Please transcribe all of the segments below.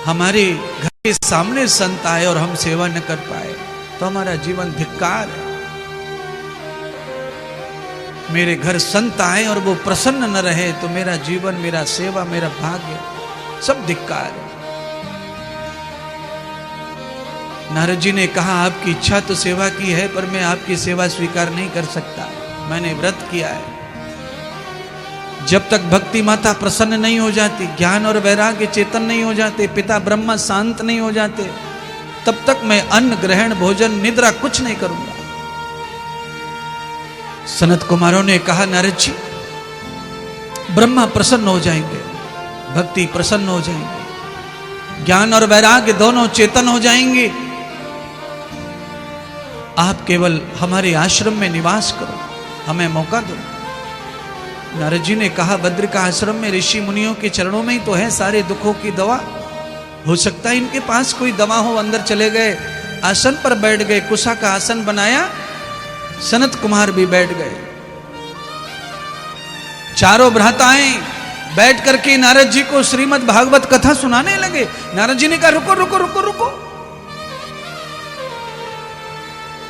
हमारे घर के सामने संत आए और हम सेवा न कर पाए तो हमारा जीवन धिक्कार है। मेरे घर संत आए और वो प्रसन्न न रहे तो मेरा जीवन, मेरा सेवा, मेरा भाग्य सब धिक्कार है। नारद जी ने कहा आपकी इच्छा तो सेवा की है पर मैं आपकी सेवा स्वीकार नहीं कर सकता। मैंने व्रत किया है, जब तक भक्ति माता प्रसन्न नहीं हो जाती, ज्ञान और वैराग्य चेतन नहीं हो जाते, पिता ब्रह्मा शांत नहीं हो जाते, तब तक मैं अन्न ग्रहण, भोजन, निद्रा कुछ नहीं करूंगा। सनत कुमारों ने कहा नारद जी ब्रह्मा प्रसन्न हो जाएंगे, भक्ति प्रसन्न हो जाएंगे, ज्ञान और वैराग्य दोनों चेतन हो जाएंगे। आप केवल हमारे आश्रम में निवास करो, हमें मौका दो। नारद जी ने कहा बद्र का आश्रम में ऋषि मुनियों के चरणों में ही तो है सारे दुखों की दवा। हो सकता है इनके पास कोई दवा हो। अंदर चले गए, आसन पर बैठ गए, कुशा का आसन बनाया, सनत कुमार भी बैठ गए। चारों भ्राताएं बैठ करके नारद जी को श्रीमद् भागवत कथा सुनाने लगे। नारद जी ने कहा रुको रुको रुको रुको,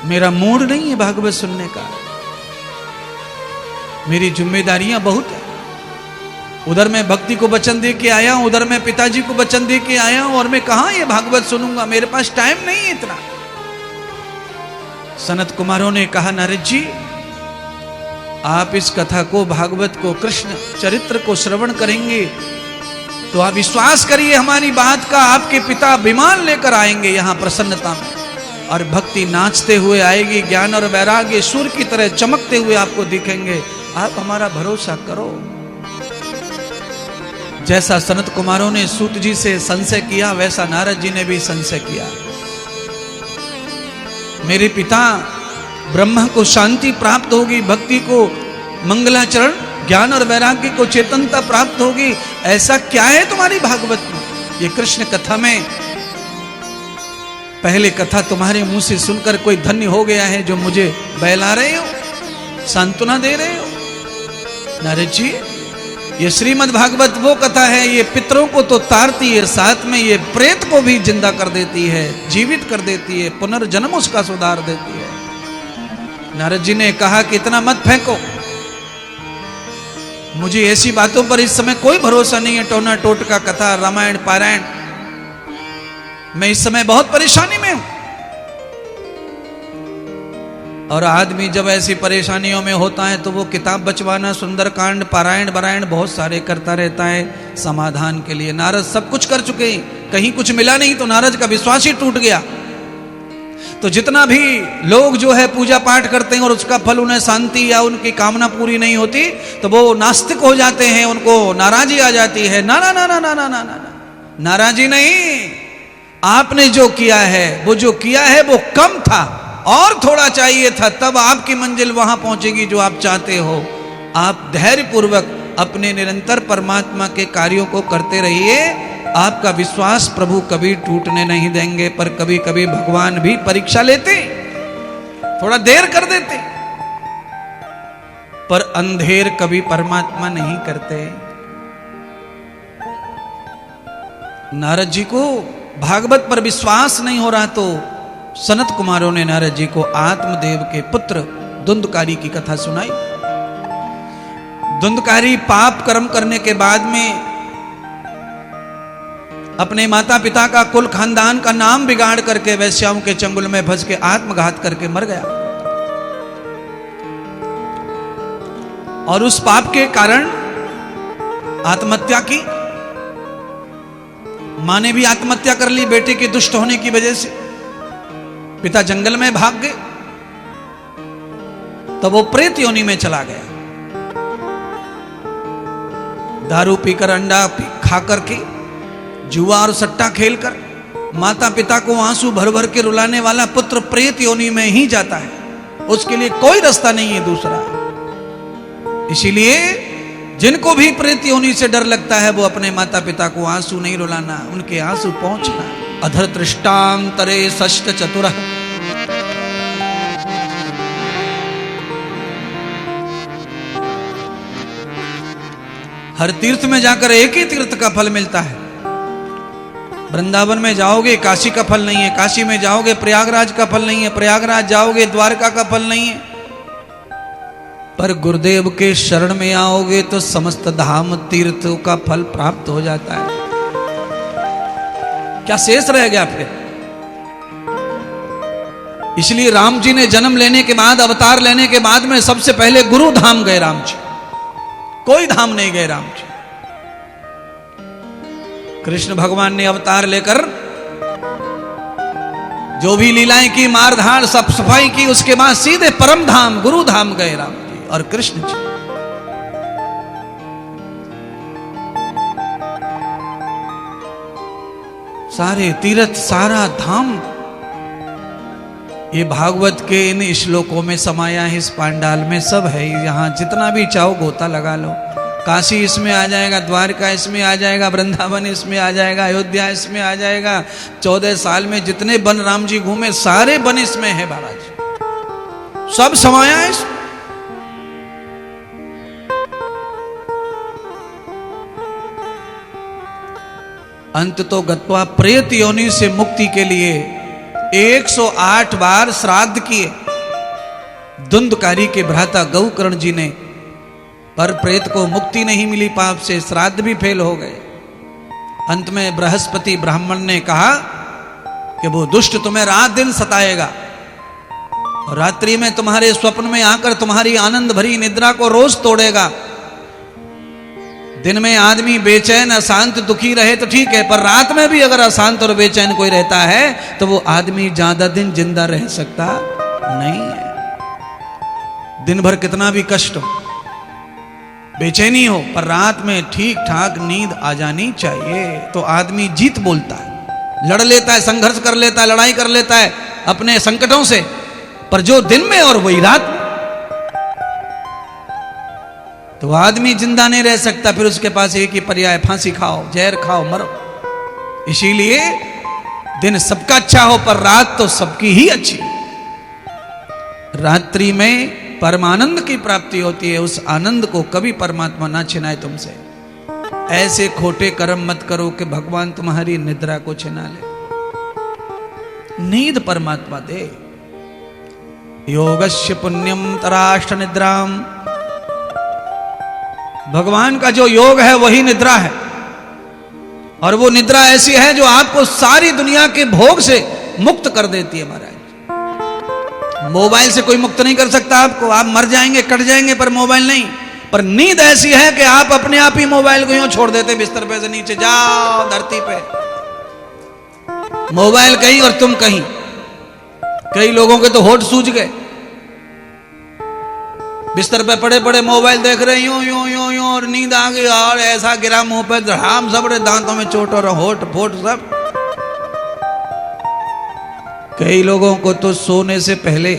मेरा मूड नहीं है भागवत सुनने का, मेरी जिम्मेदारियां बहुत है। उधर मैं भक्ति को वचन दे के आया हूं, उधर मैं पिताजी को वचन दे के आया हूं, और मैं कहां ये भागवत सुनूंगा, मेरे पास टाइम नहीं है इतना। सनत कुमारों ने कहा नारद जी आप इस कथा को, भागवत को, कृष्ण चरित्र को श्रवण करेंगे तो आप विश्वास करिए हमारी बात का, आपके पिता विमान लेकर आएंगे यहां प्रसन्नता में, और भक्ति नाचते हुए आएगी, ज्ञान और वैराग्य सूर्य की तरह चमकते हुए आपको दिखेंगे। आप हमारा भरोसा करो। जैसा सनत कुमारों ने सूत जी से संशय किया वैसा नारद जी ने भी संशय किया। मेरे पिता ब्रह्मा को शांति प्राप्त होगी, भक्ति को मंगलाचरण, ज्ञान और वैराग्य को चेतनता प्राप्त होगी, ऐसा क्या है तुम्हारी भागवत में? ये कृष्ण कथा में पहले कथा तुम्हारे मुंह से सुनकर कोई धन्य हो गया है जो मुझे बहला रहे हो, सांत्वना दे रहे हो। नारद जी ये श्रीमद् भागवत वो कथा है, ये पितरों को तो तारती है, साथ में ये प्रेत को भी जिंदा कर देती है, जीवित कर देती है, पुनर्जन्म उसका सुधार देती है। नारद जी ने कहा कि इतना मत फेंको, मुझे ऐसी बातों पर इस समय कोई भरोसा नहीं है, टोना टोटका कथा, रामायण पारायण, मैं इस समय बहुत परेशानी में हूं। और आदमी जब ऐसी परेशानियों में होता है तो वो किताब बचवाना, सुंदरकांड, पारायण बरायण बहुत सारे करता रहता है समाधान के लिए। नारद सब कुछ कर चुके हैं, कहीं कुछ मिला नहीं तो नारद का विश्वास ही टूट गया। तो जितना भी लोग जो है पूजा पाठ करते हैं और उसका फल उन्हें शांति या उनकी कामना पूरी नहीं होती तो वो नास्तिक हो जाते हैं, उनको नाराजी आ जाती है। ना ना ना ना ना ना ना ना, नाराजी नहीं, आपने जो किया है, वो जो किया है वो कम था, और थोड़ा चाहिए था, तब आपकी मंजिल वहां पहुंचेगी जो आप चाहते हो। आप धैर्य पूर्वक अपने निरंतर परमात्मा के कार्यों को करते रहिए, आपका विश्वास प्रभु कभी टूटने नहीं देंगे। पर कभी कभी भगवान भी परीक्षा लेते, थोड़ा देर कर देते, पर अंधेर कभी परमात्मा नहीं करते। नारद जी को भागवत पर विश्वास नहीं हो रहा तो सनत कुमारों ने नारद जी को आत्मदेव के पुत्र धुंधकारी की कथा सुनाई। धुंधकारी पाप कर्म करने के बाद में अपने माता पिता का, कुल खानदान का नाम बिगाड़ करके वैश्याओं के चंगुल में फंस के आत्मघात करके मर गया। और उस पाप के कारण आत्महत्या की, मां ने भी आत्महत्या कर ली बेटे के दुष्ट होने की वजह से। पिता जंगल में भाग गए तो वो प्रेत योनि में चला गया। दारू पीकर, अंडा खा करके, जुआ और सट्टा खेलकर माता पिता को आंसू भर भर के रुलाने वाला पुत्र प्रेत योनि में ही जाता है, उसके लिए कोई रास्ता नहीं है दूसरा। इसीलिए जिनको भी प्रेत योनि से डर लगता है वो अपने माता पिता को आंसू नहीं रुलाना, उनके आंसू पहुंचना। अधर तृष्टाम तरे षष्ट चतुर, हर तीर्थ में जाकर एक ही तीर्थ का फल मिलता है। वृंदावन में जाओगे काशी का फल नहीं है, काशी में जाओगे प्रयागराज का फल नहीं है, प्रयागराज जाओगे द्वारका का फल नहीं है। पर गुरुदेव के शरण में आओगे तो समस्त धाम तीर्थों का फल प्राप्त हो जाता है। क्या शेष रह गया फिर? इसलिए राम जी ने जन्म लेने के बाद, अवतार लेने के बाद में सबसे पहले गुरु धाम गए राम जी, कोई धाम नहीं गए राम जी। कृष्ण भगवान ने अवतार लेकर जो भी लीलाएं की, मारधाड़ सब सफाई की, उसके बाद सीधे परम धाम गुरु धाम गए राम जी और कृष्ण जी। सारे तीर्थ, सारा धाम ये भागवत के इन श्लोकों में समाया है, इस पांडाल में सब है। यहां जितना भी चाहो गोता लगा लो। काशी इसमें आ जाएगा, द्वारका इसमें आ जाएगा, वृंदावन इसमें आ जाएगा, अयोध्या इसमें आ जाएगा। 14 साल में जितने वन राम जी घूमे सारे वन इसमें है महाराज, सब समाया है इसमें। अंत तो गत्वा प्रेत योनि से मुक्ति के लिए 108 बार श्राद्ध किए धुंधकारी के भ्राता गौकर्ण जी ने, पर प्रेत को मुक्ति नहीं मिली पाप से, श्राद्ध भी फेल हो गए। अंत में बृहस्पति ब्राह्मण ने कहा कि वो दुष्ट तुम्हें रात दिन सताएगा और रात्रि में तुम्हारे स्वप्न में आकर तुम्हारी आनंद भरी निद्रा को रोज तोड़ेगा। दिन में आदमी बेचैन अशांत दुखी रहे तो ठीक है, पर रात में भी अगर अशांत और बेचैन कोई रहता है तो वो आदमी ज्यादा दिन जिंदा रह सकता नहीं है। दिन भर कितना भी कष्ट हो, बेचैनी हो, पर रात में ठीक ठाक नींद आ जानी चाहिए तो आदमी जीत बोलता है, लड़ लेता है, संघर्ष कर लेता है, लड़ाई कर लेता है अपने संकटों से। पर जो दिन में और वही रात में, तो आदमी जिंदा नहीं रह सकता। फिर उसके पास एक ही पर्याय, फांसी खाओ, जहर खाओ, मरो। इसीलिए दिन सबका अच्छा हो पर रात तो सबकी ही अच्छी। रात्रि में परमानंद की प्राप्ति होती है, उस आनंद को कभी परमात्मा ना छिनाए तुमसे। ऐसे खोटे कर्म मत करो कि भगवान तुम्हारी निद्रा को छिना ले। नींद परमात्मा दे। योगस्य पुण्यम तराष्ट निद्राम, भगवान का जो योग है वही निद्रा है। और वो निद्रा ऐसी है जो आपको सारी दुनिया के भोग से मुक्त कर देती है महाराज। मोबाइल से कोई मुक्त नहीं कर सकता आपको, आप मर जाएंगे, कट जाएंगे, पर मोबाइल नहीं। पर नींद ऐसी है कि आप अपने आप ही मोबाइल को यूं छोड़ देते बिस्तर पे से नीचे, जाओ धरती पे, मोबाइल कहीं और तुम कहीं। कई लोगों के तो होठ सूज गए, बिस्तर पे पड़े पड़े मोबाइल देख रहे यूं यूं यूं यूं और नींद आ गई और ऐसा गिरा मुंह पे, धड़ाम, सब दांतों में चोट और होठ फोट सब। कई लोगों को तो सोने से पहले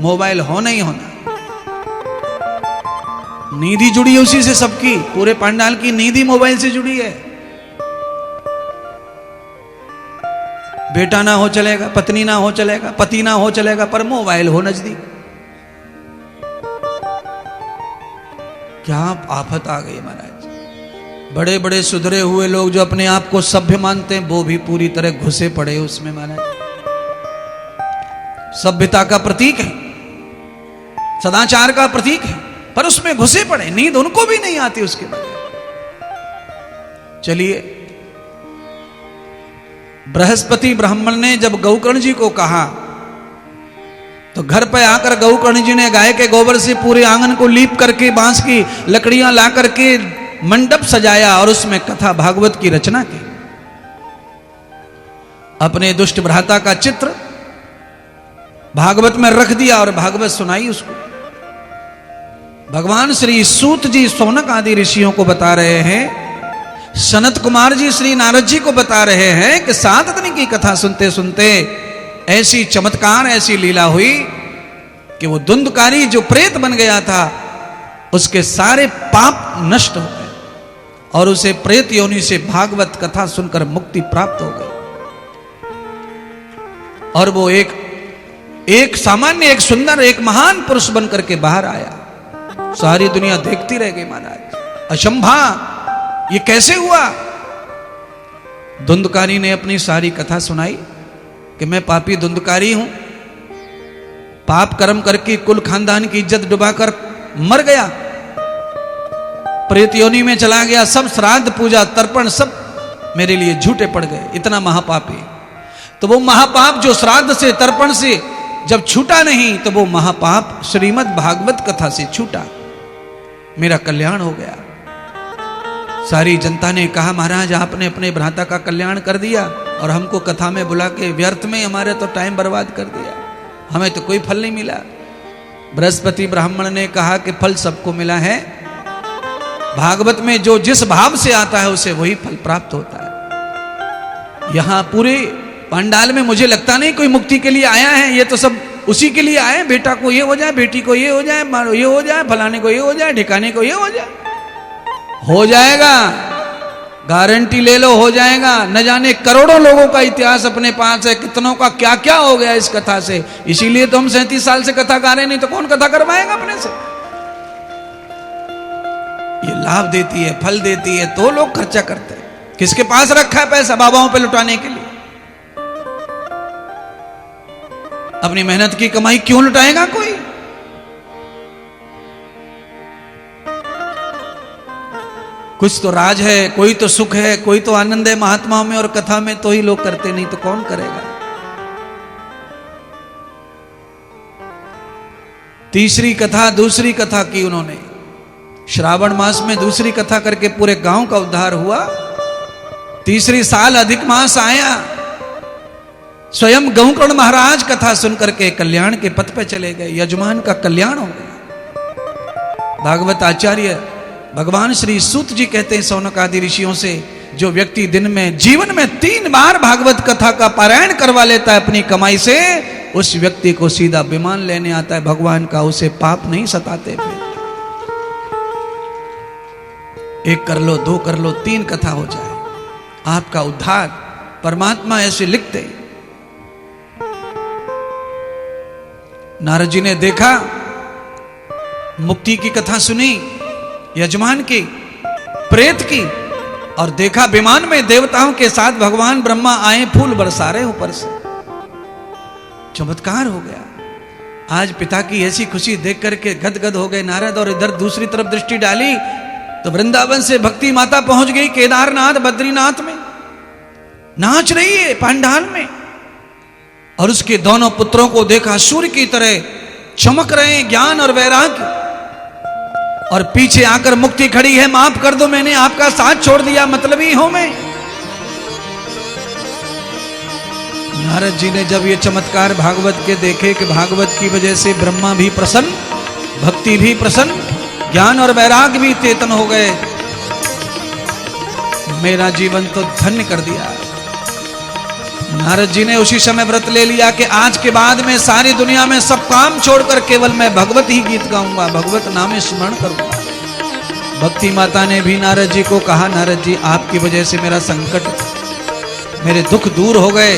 मोबाइल होना ही होना। नींद ही जुड़ी है उसी से सबकी, पूरे पंडाल की नींद ही मोबाइल से जुड़ी है। बेटा ना हो चलेगा, पत्नी ना हो चलेगा, पति ना हो चलेगा, पर मोबाइल हो नजदीक। क्या आफत आ गई महाराज। बड़े बड़े सुधरे हुए लोग जो अपने आप को सभ्य मानते हैं वो भी पूरी तरह घुसे पड़े उसमें महाराज। सभ्यता का प्रतीक है, सदाचार का प्रतीक है, पर उसमें घुसे पड़े, नींद उनको भी नहीं आती उसके बाद। चलिए, बृहस्पति ब्राह्मण ने जब गौकर्ण जी को कहा तो घर पे आकर गौकर्ण जी ने गाय के गोबर से पूरे आंगन को लीप करके बांस की लकड़ियां ला करके मंडप सजाया और उसमें कथा भागवत की रचना की। अपने दुष्ट भ्राता का चित्र भागवत में रख दिया और भागवत सुनाई उसको। भगवान श्री सूत जी सौनक आदि ऋषियों को बता रहे हैं, सनत कुमार जी श्री नारद जी को बता रहे हैं कि 7 दिन की कथा सुनते सुनते ऐसी चमत्कार, ऐसी लीला हुई कि वो धुंधकारी जो प्रेत बन गया था उसके सारे पाप नष्ट हो गए और उसे प्रेत योनि से भागवत कथा सुनकर मुक्ति प्राप्त हो गई। और वो एक सामान्य, एक सुंदर, एक महान पुरुष बनकर के बाहर आया। सारी दुनिया देखती रह गई महाराज, अशंभा ये कैसे हुआ? धुंधकारी ने अपनी सारी कथा सुनाई कि मैं पापी धुंधकारी हूं, पाप कर्म करके कुल खानदान की इज्जत डुबाकर मर गया, प्रेत योनि में चला गया, सब श्राद्ध पूजा तर्पण सब मेरे लिए झूठे पड़ गए, इतना महापापी। तो वो महापाप जो श्राद्ध से तर्पण से जब छूटा नहीं, तो वो महापाप श्रीमद् भागवत कथा से छूटा, मेरा कल्याण हो गया। सारी जनता ने कहा महाराज आपने अपने भ्राता का कल्याण कर दिया और हमको कथा में बुला के व्यर्थ में हमारे तो टाइम बर्बाद कर दिया, हमें तो कोई फल नहीं मिला। बृहस्पति ब्राह्मण ने कहा कि फल सबको मिला है, भागवत में जो जिस भाव से आता है उसे वही फल प्राप्त होता है। यहां पूरे पंडाल में मुझे लगता नहीं कोई मुक्ति के लिए आया है, ये तो सब उसी के लिए आए, बेटा को ये हो जाए, बेटी को ये हो जाए, ये हो जाए, फलाने को ये हो जाए, ठिकाने को ये हो जाए। हो जाएगा, गारंटी ले लो, हो जाएगा। न जाने करोड़ों लोगों का इतिहास अपने पास है, कितनों का क्या क्या हो गया इस कथा से। इसीलिए तो हम 37 साल से कथा गा रहे, नहीं तो कौन कथा करवाएगा अपने से। ये लाभ देती है, फल देती है, तो लोग खर्चा करते हैं। किसके पास रखा है पैसा बाबाओं पे लुटाने के लिए? अपनी मेहनत की कमाई क्यों लुटाएगा कोई? कुछ तो राज है, कोई तो सुख है, कोई तो आनंद है महात्माओं में और कथा में, तो ही लोग करते, नहीं तो कौन करेगा। तीसरी कथा, दूसरी कथा की उन्होंने, श्रावण मास में दूसरी कथा करके पूरे गांव का उद्धार हुआ। तीसरी साल अधिक मास आया, स्वयं गौकर्ण महाराज कथा सुनकर के कल्याण के पथ पे चले गए, यजमान का कल्याण हो गया। भागवत आचार्य भगवान श्री सूत जी कहते हैं शौनक आदि ऋषियों से, जो व्यक्ति दिन में जीवन में 3 बार भागवत कथा का पारायण करवा लेता है अपनी कमाई से, उस व्यक्ति को सीधा विमान लेने आता है भगवान का, उसे पाप नहीं सताते। फिर 1 कर लो, 2 कर लो, 3 कथा हो जाए, आपका उद्धार। परमात्मा ऐसे लिखते। नारद जी ने देखा, मुक्ति की कथा सुनी, यजमान की, प्रेत की, और देखा विमान में देवताओं के साथ भगवान ब्रह्मा आए, फूल बरसा रहे ऊपर से। चमत्कार हो गया। आज पिता की ऐसी खुशी देख करके गदगद हो गए नारद, और इधर दूसरी तरफ दृष्टि डाली तो वृंदावन से भक्ति माता पहुंच गई केदारनाथ बद्रीनाथ में, नाच रही है पंडाल में, और उसके दोनों पुत्रों को देखा सूर्य की तरह चमक रहे हैं, ज्ञान और वैराग्य। और पीछे आकर मुक्ति खड़ी है, माफ कर दो मैंने आपका साथ छोड़ दिया, मतलबी हूं मैं। नारद जी ने जब ये चमत्कार भागवत के देखे कि भागवत की वजह से ब्रह्मा भी प्रसन्न, भक्ति भी प्रसन्न, ज्ञान और वैराग्य भी चेतन हो गए, मेरा जीवन तो धन्य कर दिया। नारद जी ने उसी समय व्रत ले लिया कि आज के बाद में सारी दुनिया में सब काम छोड़कर केवल मैं भगवत ही गीत गाऊंगा, भगवत नाम स्मरण करूंगा। भक्ति माता ने भी नारद जी को कहा, नारद जी आपकी वजह से मेरा संकट, मेरे दुख दूर हो गए,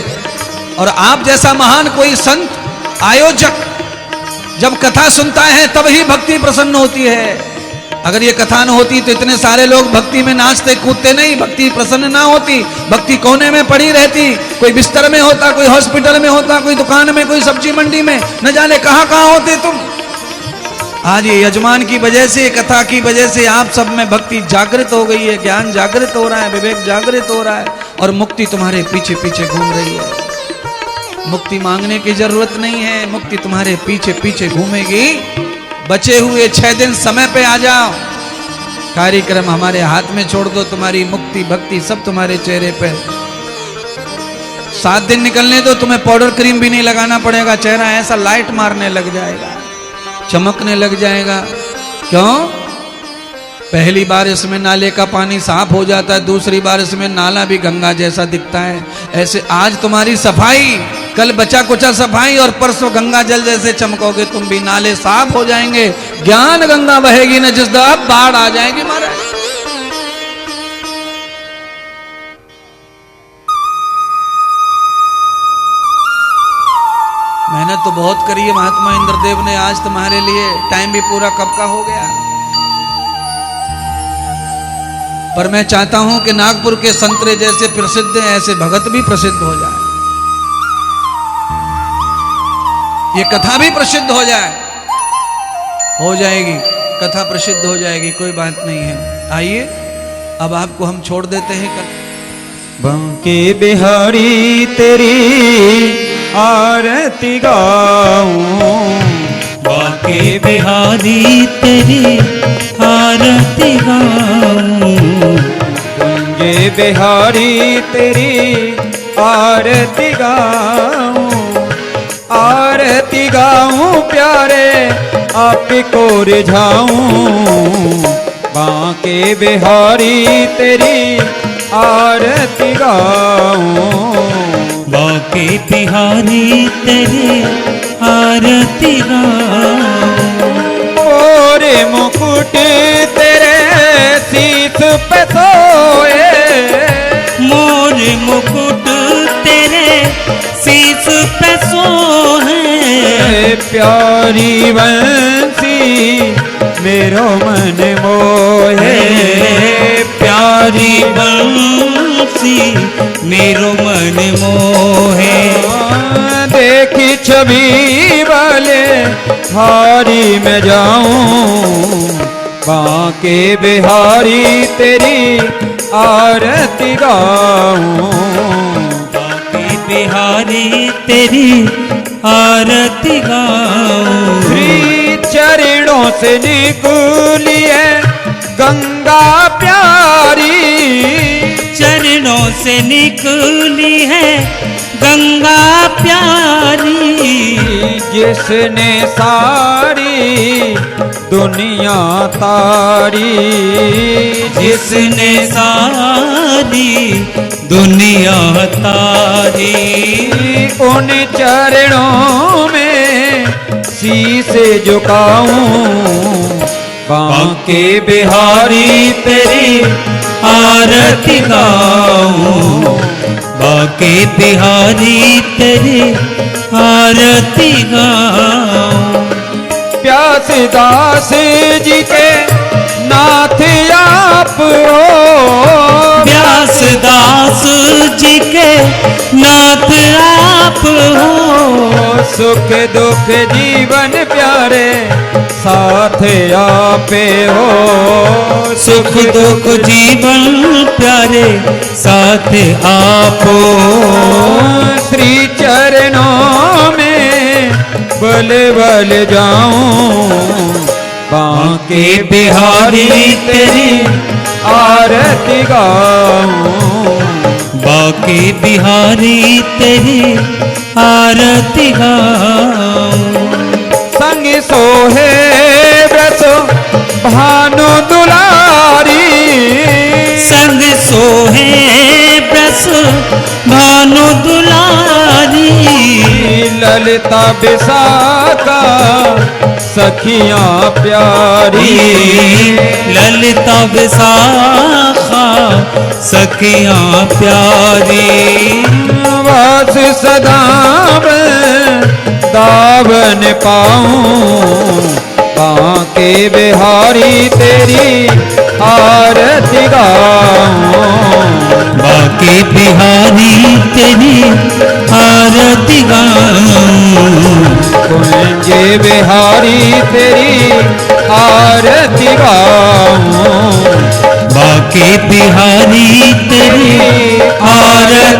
और आप जैसा महान कोई संत आयोजक जब कथा सुनता है तब ही भक्ति प्रसन्न होती है। अगर ये कथा न होती तो इतने सारे लोग भक्ति में नाचते कूदते नहीं, भक्ति प्रसन्न ना होती, भक्ति कोने में पड़ी रहती, कोई बिस्तर में होता, कोई हॉस्पिटल में होता, कोई दुकान में, कोई सब्जी मंडी में, न जाने कहां कहां होते तुम। आज ये यजमान की वजह से, कथा की वजह से आप सब में भक्ति जागृत हो गई है, ज्ञान जागृत हो रहा है, विवेक जागृत हो रहा है, और मुक्ति तुम्हारे पीछे पीछे घूम रही है। मुक्ति मांगने की जरूरत नहीं है, मुक्ति तुम्हारे पीछे पीछे घूमेगी। बचे हुए 6 दिन समय पे आ जाओ, कार्यक्रम हमारे हाथ में छोड़ दो, तुम्हारी मुक्ति भक्ति सब तुम्हारे चेहरे पे। 7 दिन निकलने दो, तुम्हें पाउडर क्रीम भी नहीं लगाना पड़ेगा, चेहरा ऐसा लाइट मारने लग जाएगा, चमकने लग जाएगा। क्यों? पहली बार इसमें नाले का पानी साफ हो जाता है, दूसरी बार इसमें नाला भी गंगा जैसा दिखता है। ऐसे आज तुम्हारी सफाई, कल बचा कुचा सफाई, और परसों गंगा जल जैसे चमकोगे तुम भी, नाले साफ हो जाएंगे, ज्ञान गंगा बहेगी न जिस दर बाढ़ आ जाएगी महाराज। मेहनत तो बहुत करी है महात्मा इंद्रदेव ने आज तुम्हारे लिए, टाइम भी पूरा कब का हो गया। पर मैं चाहता हूं कि नागपुर के संतरे जैसे प्रसिद्ध हैं, ऐसे भगत भी प्रसिद्ध हो जाए, ये कथा भी प्रसिद्ध हो जाए। हो जाएगी कथा, प्रसिद्ध हो जाएगी, कोई बात नहीं है। आइए अब आपको हम छोड़ देते हैं। बांके बिहारी तेरी आरती गाऊं, बांके बिहारी तेरी आरती गाऊं, कुंजे बिहारी तेरी आरती गाऊं, आरती गाऊं प्यारे आपको रिझाऊं। बांके बिहारी तेरी आरती गाऊं, बांके बिहारी तेरी आरती गाऊं। मोरे मुकुट तेरे शीश पे सोए, मोरे मुकुट तेरे शीश पे सोहे, प्यारी बंसी मेरो मन मोहे, प्यारी बंसी मेरो मन मोहे। देखी छवि वाले हारी में जाऊं, बांके बिहारी तेरी आरती गाऊं, बांके बिहारी तेरी आरती गाऊं। श्री चरणों से निकली है गंगा प्यारी, चरणों से निकली है गंगा प्यारी, जिसने सारी दुनिया तारी, जिसने सारी दुनिया तारी। उन चरणों में शीश झुकाऊं, बांके बिहारी तेरी आरती गाऊं, बांके बिहारी तेरी आरती गाऊं। प्यासदास जी के नाथ आप हो, व्यासदास जी के नाथ आप हो, सुख दुख जीवन प्यारे साथ आपे हो, सुख दुख जीवन प्यारे साथ आप हो। श्री चरणों में बल बल जाऊं, बांके बिहारी तेरी आरती गाऊं, बांके बिहारी तेरी आरती गाऊं। संग सोहे व्रत भानु दुलारी, संग सोहे ब्रस भानु दुलारी, ललिता विशाखा सखियां प्यारी, ललिता विशाखा सखियां प्यारी। वास सदा दावन पाऊं, बांके बिहारी तेरी आरती गाऊं, बांके बिहारी तेरी आरती गाऊं, कुंजे बिहारी तेरी आरती गाऊं, बांके बिहारी तेरी आरती